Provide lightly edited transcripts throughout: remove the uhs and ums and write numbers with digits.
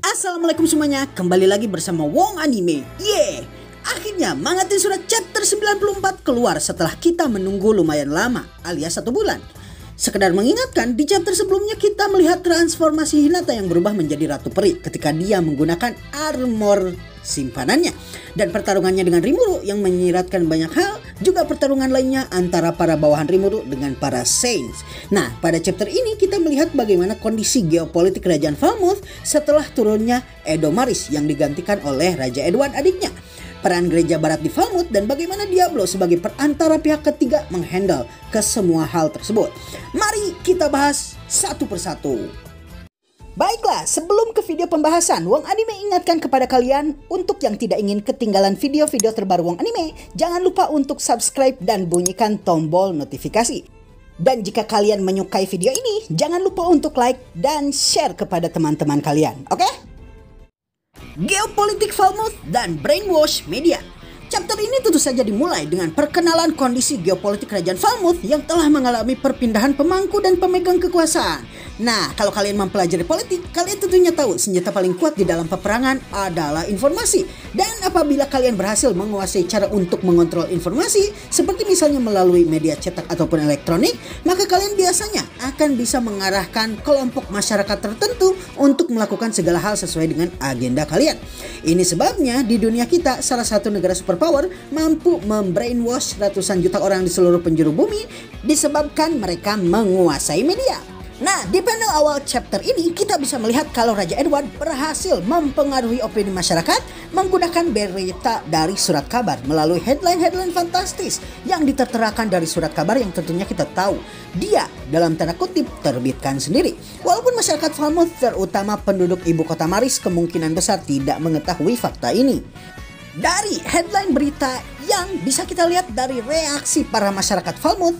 Assalamualaikum semuanya, kembali lagi bersama Wong Anime. Akhirnya Mangaten Surat chapter 94 keluar setelah kita menunggu lumayan lama, alias 1 bulan. Sekedar mengingatkan, di chapter sebelumnya kita melihat transformasi Hinata yang berubah menjadi Ratu Peri ketika dia menggunakan armor simpanannya. Dan pertarungannya dengan Rimuru yang menyiratkan banyak hal, juga pertarungan lainnya antara para bawahan Rimuru dengan para Saints. Nah, pada chapter ini kita melihat bagaimana kondisi geopolitik kerajaan Falmouth setelah turunnya Edomaris yang digantikan oleh Raja Edward adiknya. Peran gereja barat di Falmouth dan bagaimana Diablo sebagai perantara pihak ketiga menghandle ke semua hal tersebut. Mari kita bahas satu persatu. Baiklah, sebelum ke video pembahasan, Wong Anime ingatkan kepada kalian untuk yang tidak ingin ketinggalan video-video terbaru Wong Anime, jangan lupa untuk subscribe dan bunyikan tombol notifikasi. Dan jika kalian menyukai video ini, jangan lupa untuk like dan share kepada teman-teman kalian, oke? Geopolitik Falmouth dan Brainwash Media. Chapter ini tentu saja dimulai dengan perkenalan kondisi geopolitik kerajaan Falmouth yang telah mengalami perpindahan pemangku dan pemegang kekuasaan. Nah, kalau kalian mempelajari politik, kalian tentunya tahu senjata paling kuat di dalam peperangan adalah informasi. Dan apabila kalian berhasil menguasai cara untuk mengontrol informasi, seperti misalnya melalui media cetak ataupun elektronik, maka kalian biasanya akan bisa mengarahkan kelompok masyarakat tertentu untuk melakukan segala hal sesuai dengan agenda kalian. Ini sebabnya di dunia kita, salah satu negara superpower mampu membrainwash ratusan juta orang di seluruh penjuru bumi disebabkan mereka menguasai media. Nah, di panel awal chapter ini kita bisa melihat kalau Raja Edward berhasil mempengaruhi opini masyarakat menggunakan berita dari surat kabar melalui headline-headline fantastis yang diterterakan dari surat kabar yang tentunya kita tahu dia dalam tanda kutip terbitkan sendiri. Walaupun masyarakat Falmouth terutama penduduk ibu kota Maris kemungkinan besar tidak mengetahui fakta ini. Dari headline berita yang bisa kita lihat dari reaksi para masyarakat Falmouth,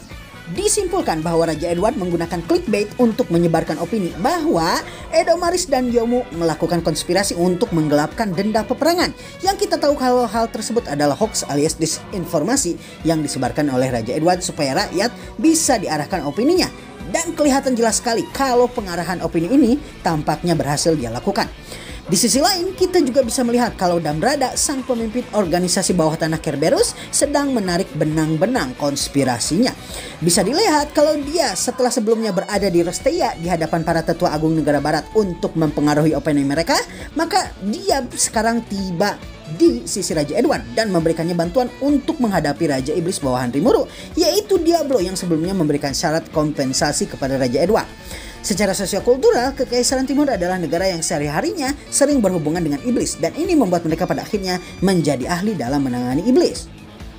disimpulkan bahwa Raja Edward menggunakan clickbait untuk menyebarkan opini bahwa Edomaris dan Yomu melakukan konspirasi untuk menggelapkan denda peperangan. Yang kita tahu kalau hal tersebut adalah hoax alias disinformasi yang disebarkan oleh Raja Edward supaya rakyat bisa diarahkan opininya. Dan kelihatan jelas sekali kalau pengarahan opini ini tampaknya berhasil dia lakukan. Di sisi lain, kita juga bisa melihat kalau Damrada, sang pemimpin organisasi bawah tanah Kerberos, sedang menarik benang-benang konspirasinya. Bisa dilihat kalau dia setelah sebelumnya berada di Resteia di hadapan para tetua agung negara barat untuk mempengaruhi opini mereka, maka dia sekarang tiba di sisi Raja Edward dan memberikannya bantuan untuk menghadapi Raja Iblis bawahan Rimuru, yaitu Diablo yang sebelumnya memberikan syarat kompensasi kepada Raja Edward. Secara sosiokultural, Kekaisaran Timur adalah negara yang sehari-harinya sering berhubungan dengan iblis dan ini membuat mereka pada akhirnya menjadi ahli dalam menangani iblis.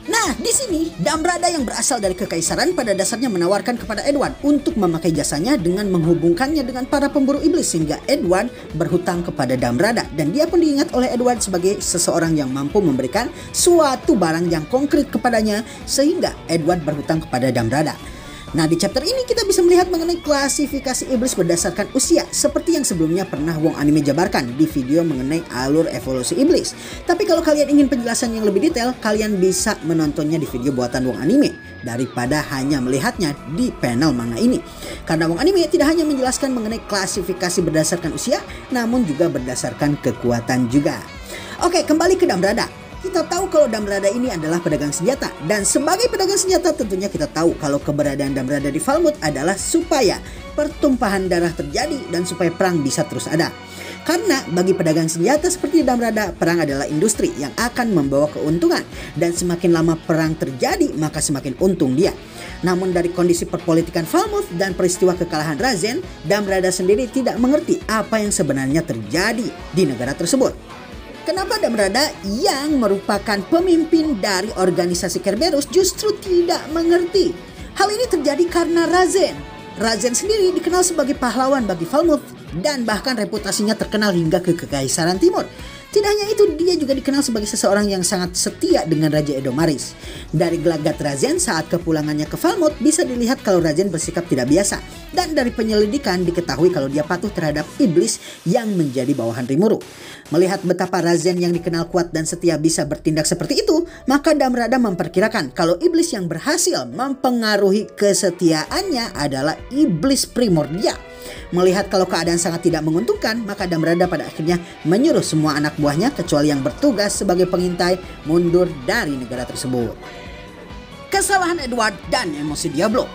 Nah, di sini Damrada yang berasal dari Kekaisaran pada dasarnya menawarkan kepada Edward untuk memakai jasanya dengan menghubungkannya dengan para pemburu iblis sehingga Edward berhutang kepada Damrada dan dia pun diingat oleh Edward sebagai seseorang yang mampu memberikan suatu barang yang konkret kepadanya sehingga Edward berhutang kepada Damrada. Nah, di chapter ini kita bisa melihat mengenai klasifikasi iblis berdasarkan usia seperti yang sebelumnya pernah Wong Anime jabarkan di video mengenai alur evolusi iblis. Tapi kalau kalian ingin penjelasan yang lebih detail, kalian bisa menontonnya di video buatan Wong Anime daripada hanya melihatnya di panel manga ini. Karena Wong Anime tidak hanya menjelaskan mengenai klasifikasi berdasarkan usia, namun juga berdasarkan kekuatan juga. Oke, kembali ke Damrada. Kita tahu kalau Damrada ini adalah pedagang senjata dan sebagai pedagang senjata tentunya kita tahu kalau keberadaan Damrada di Falmouth adalah supaya pertumpahan darah terjadi dan supaya perang bisa terus ada. Karena bagi pedagang senjata seperti Damrada, perang adalah industri yang akan membawa keuntungan dan semakin lama perang terjadi maka semakin untung dia. Namun dari kondisi perpolitikan Falmouth dan peristiwa kekalahan Razen, Damrada sendiri tidak mengerti apa yang sebenarnya terjadi di negara tersebut. Kenapa Damrada yang merupakan pemimpin dari organisasi Kerberos justru tidak mengerti? Hal ini terjadi karena Razen. Razen sendiri dikenal sebagai pahlawan bagi Falmouth dan bahkan reputasinya terkenal hingga ke Kekaisaran Timur. Tidak hanya itu, dia juga dikenal sebagai seseorang yang sangat setia dengan Raja Edomaris. Dari gelagat Razen saat kepulangannya ke Falmouth bisa dilihat kalau Razen bersikap tidak biasa. Dan dari penyelidikan diketahui kalau dia patuh terhadap iblis yang menjadi bawahan Rimuru. Melihat betapa Razen yang dikenal kuat dan setia bisa bertindak seperti itu, maka Damrada memperkirakan kalau iblis yang berhasil mempengaruhi kesetiaannya adalah iblis primordial. Melihat kalau keadaan sangat tidak menguntungkan, maka Damrada pada akhirnya menyuruh semua anak buahnya kecuali yang bertugas sebagai pengintai mundur dari negara tersebut. Kesalahan Edward dan emosi Diablo.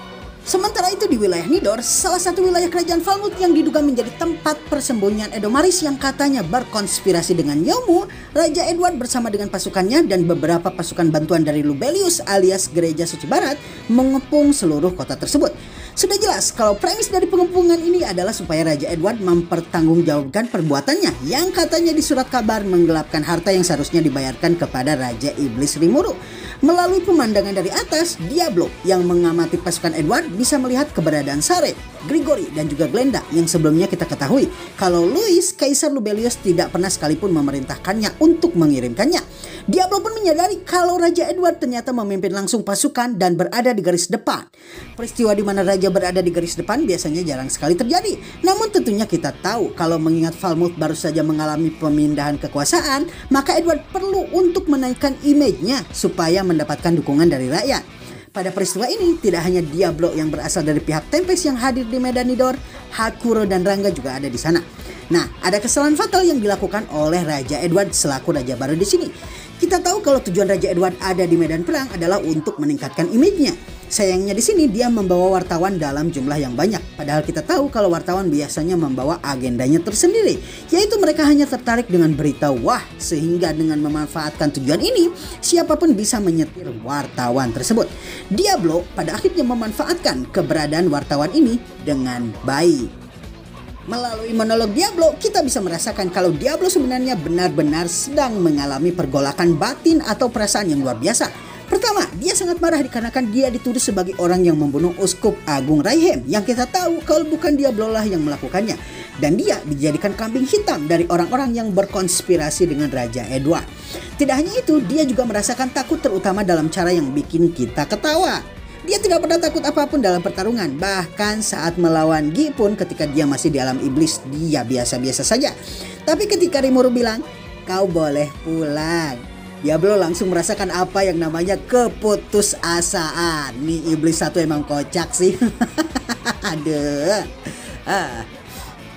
Sementara itu di wilayah Nidor, salah satu wilayah kerajaan Falmouth yang diduga menjadi tempat persembunyian Edomaris yang katanya berkonspirasi dengan Yomu, Raja Edward bersama dengan pasukannya dan beberapa pasukan bantuan dari Lubelius alias Gereja Suci Barat mengepung seluruh kota tersebut. Sudah jelas kalau premis dari pengepungan ini adalah supaya Raja Edward mempertanggungjawabkan perbuatannya yang katanya di surat kabar menggelapkan harta yang seharusnya dibayarkan kepada Raja Iblis Rimuru. Melalui pemandangan dari atas, Diablo yang mengamati pasukan Edward bisa melihat keberadaan Sare, Gregory, dan juga Glenda yang sebelumnya kita ketahui kalau Louis, Kaisar Lubelius tidak pernah sekalipun memerintahkannya untuk mengirimkannya. Diablo pun menyadari kalau Raja Edward ternyata memimpin langsung pasukan dan berada di garis depan. Peristiwa di mana Raja berada di garis depan biasanya jarang sekali terjadi. Namun tentunya kita tahu kalau mengingat Falmouth baru saja mengalami pemindahan kekuasaan, maka Edward perlu untuk menaikkan image-nya supaya mendapatkan dukungan dari rakyat. Pada peristiwa ini tidak hanya Diablo yang berasal dari pihak Tempest yang hadir di medan Nidor, Hakuro dan Rangga juga ada di sana. Nah, ada kesalahan fatal yang dilakukan oleh Raja Edward selaku raja baru di sini. Kita tahu kalau tujuan Raja Edward ada di medan perang adalah untuk meningkatkan image-nya. Sayangnya di sini dia membawa wartawan dalam jumlah yang banyak. Padahal kita tahu kalau wartawan biasanya membawa agendanya tersendiri, yaitu mereka hanya tertarik dengan berita wah, sehingga dengan memanfaatkan tujuan ini, siapapun bisa menyetir wartawan tersebut. Diablo pada akhirnya memanfaatkan keberadaan wartawan ini dengan baik. Melalui monolog Diablo, kita bisa merasakan kalau Diablo sebenarnya benar-benar sedang mengalami pergolakan batin atau perasaan yang luar biasa. Pertama, dia sangat marah dikarenakan dia dituduh sebagai orang yang membunuh Uskup Agung Raihem yang kita tahu kalau bukan Diablo lah yang melakukannya. Dan dia dijadikan kambing hitam dari orang-orang yang berkonspirasi dengan Raja Edward. Tidak hanya itu, dia juga merasakan takut terutama dalam cara yang bikin kita ketawa. Dia tidak pernah takut apapun dalam pertarungan. Bahkan saat melawan Gi pun ketika dia masih di alam iblis, dia biasa-biasa saja. Tapi ketika Rimuru bilang, "Kau boleh pulang," Diablo langsung merasakan apa yang namanya keputusasaan. Nih iblis satu emang kocak sih. Aduh.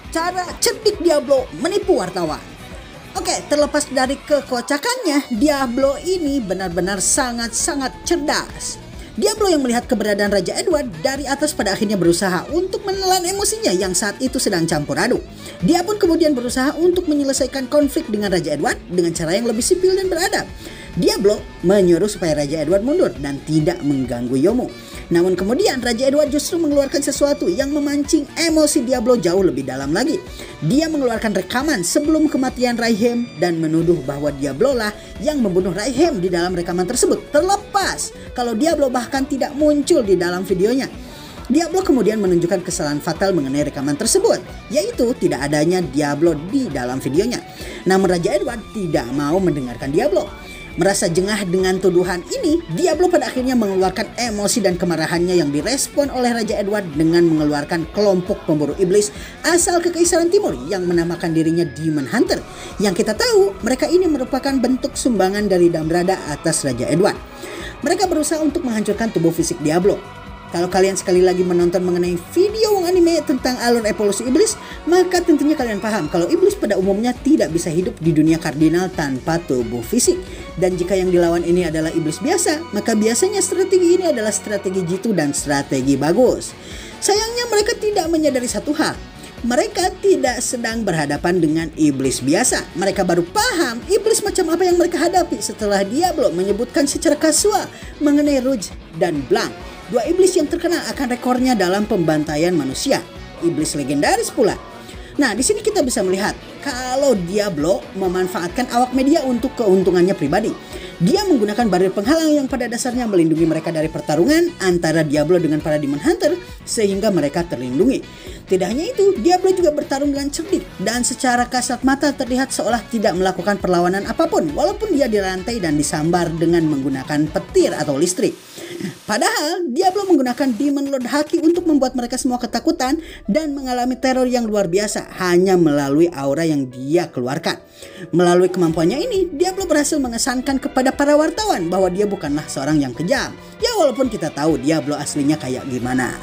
Cara cerdik Diablo menipu wartawan. Oke, terlepas dari kekocakannya, Diablo ini benar-benar sangat-sangat cerdas. Diablo yang melihat keberadaan Raja Edward dari atas pada akhirnya berusaha untuk menelan emosinya yang saat itu sedang campur aduk. Dia pun kemudian berusaha untuk menyelesaikan konflik dengan Raja Edward dengan cara yang lebih sipil dan beradab. Diablo menyuruh supaya Raja Edward mundur dan tidak mengganggu Yomu. Namun kemudian Raja Edward justru mengeluarkan sesuatu yang memancing emosi Diablo jauh lebih dalam lagi. Dia mengeluarkan rekaman sebelum kematian Raihem dan menuduh bahwa Diablo lah yang membunuh Raihem di dalam rekaman tersebut. Terlepas kalau Diablo bahkan tidak muncul di dalam videonya. Diablo kemudian menunjukkan kesalahan fatal mengenai rekaman tersebut, yaitu tidak adanya Diablo di dalam videonya. Namun Raja Edward tidak mau mendengarkan Diablo. Merasa jengah dengan tuduhan ini, Diablo pada akhirnya mengeluarkan emosi dan kemarahannya yang direspon oleh Raja Edward dengan mengeluarkan kelompok pemburu iblis asal Kekaisaran Timur yang menamakan dirinya Demon Hunter. Yang kita tahu, mereka ini merupakan bentuk sumbangan dari Damrada atas Raja Edward. Mereka berusaha untuk menghancurkan tubuh fisik Diablo. Kalau kalian sekali lagi menonton mengenai video anime tentang alur evolusi iblis, maka tentunya kalian paham kalau iblis pada umumnya tidak bisa hidup di dunia kardinal tanpa tubuh fisik. Dan jika yang dilawan ini adalah iblis biasa, maka biasanya strategi ini adalah strategi jitu dan strategi bagus. Sayangnya mereka tidak menyadari satu hal. Mereka tidak sedang berhadapan dengan iblis biasa. Mereka baru paham iblis macam apa yang mereka hadapi setelah Diablo menyebutkan secara kasual mengenai Rouge dan Blanc, dua iblis yang terkenal akan rekornya dalam pembantaian manusia. Iblis legendaris pula. Nah, di sini kita bisa melihat kalau Diablo memanfaatkan awak media untuk keuntungannya pribadi. Dia menggunakan barir penghalang yang pada dasarnya melindungi mereka dari pertarungan antara Diablo dengan para Demon Hunter sehingga mereka terlindungi. Tidak hanya itu, Diablo juga bertarung dengan cerdik dan secara kasat mata terlihat seolah tidak melakukan perlawanan apapun walaupun dia dirantai dan disambar dengan menggunakan petir atau listrik. Padahal Diablo menggunakan Demon Lord Haki untuk membuat mereka semua ketakutan dan mengalami teror yang luar biasa hanya melalui aura yang dia keluarkan. Melalui kemampuannya ini, Diablo berhasil mengesankan kepada para wartawan bahwa dia bukanlah seorang yang kejam. Ya walaupun kita tahu Diablo aslinya kayak gimana.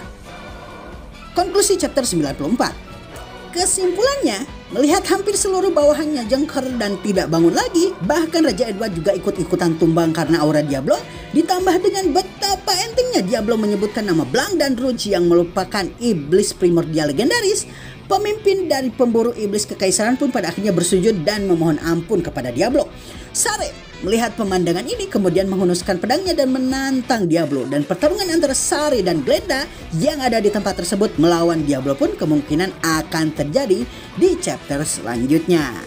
Konklusi chapter 94. Kesimpulannya, melihat hampir seluruh bawahannya jengker dan tidak bangun lagi, bahkan Raja Edward juga ikut-ikutan tumbang karena aura Diablo, ditambah dengan betapa entengnya Diablo menyebutkan nama Blanc dan Rouge yang merupakan iblis primordial legendaris, pemimpin dari pemburu iblis kekaisaran pun pada akhirnya bersujud dan memohon ampun kepada Diablo. Sare melihat pemandangan ini kemudian menghunuskan pedangnya dan menantang Diablo, dan pertarungan antara Sare dan Glenda yang ada di tempat tersebut melawan Diablo pun kemungkinan akan terjadi di chapter selanjutnya.